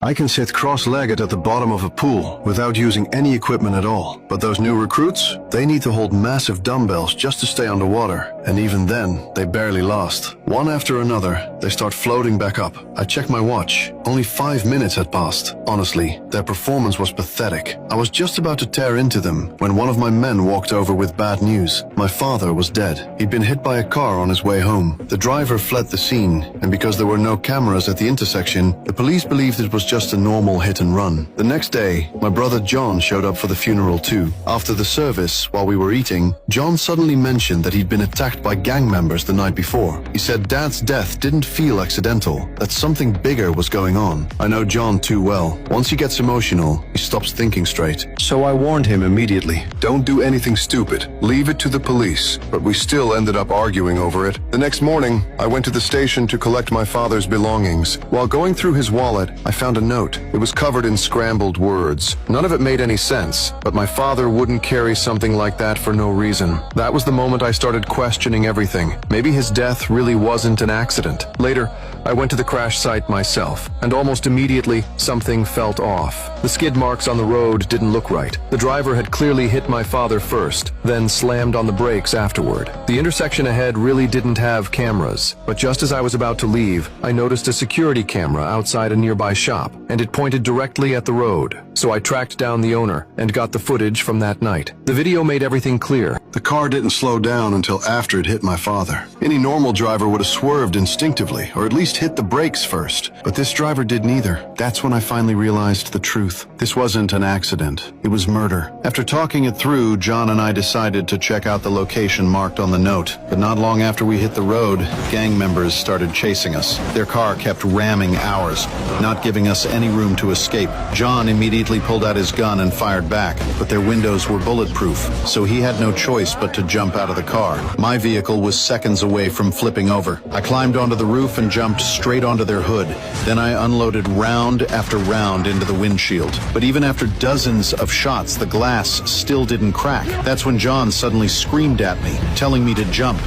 I can sit cross-legged at the bottom of a pool without using any equipment at all. But those new recruits, they need to hold massive dumbbells just to stay underwater. And even then, they barely last. One after another, they start floating back up. I check my watch. Only 5 minutes had passed. Honestly, their performance was pathetic. I was just about to tear into them when one of my men walked over with bad news. My father was dead. He'd been hit by a car on his way home. The driver fled the scene, and because there were no cameras at the intersection, the police believed it was just a normal hit and run. The next day, my brother John showed up for the funeral too. After the service, while we were eating, John suddenly mentioned that he'd been attacked by gang members the night before. He said Dad's death didn't feel accidental, that something bigger was going on. I know John too well. Once he gets emotional, he stops thinking straight. So I warned him immediately. Don't do anything stupid. Leave it to the police. But we still ended up arguing over it. The next morning, I went to the station to collect my father's belongings. While going through his wallet, I found a note. It was covered in scrambled words. None of it made any sense, but my father wouldn't carry something like that for no reason. That was the moment I started questioning everything. Maybe his death really wasn't an accident. Later, I went to the crash site myself, and almost immediately, something felt off. The skid marks on the road didn't look right. The driver had clearly hit my father first, then slammed on the brakes afterward. The intersection ahead really didn't have cameras, but just as I was about to leave, I noticed a security camera outside a nearby shop, and it pointed directly at the road. So I tracked down the owner and got the footage from that night. The video made everything clear. The car didn't slow down until after it hit my father. Any normal driver would have swerved instinctively, or at least hit the brakes first. But this driver did neither. That's when I finally realized the truth. This wasn't an accident. It was murder. After talking it through, John and I decided to check out the location marked on the note. But not long after we hit the road, gang members started chasing us. Their car kept ramming ours, not giving us any room to escape. John immediately pulled out his gun and fired back, but their windows were bulletproof, so he had no choice but to jump out of the car. My vehicle was seconds away from flipping over. I climbed onto the roof and jumped straight onto their hood. Then I unloaded round after round into the windshield. But even after dozens of shots, the glass still didn't crack. That's when John suddenly screamed at me, telling me to jump.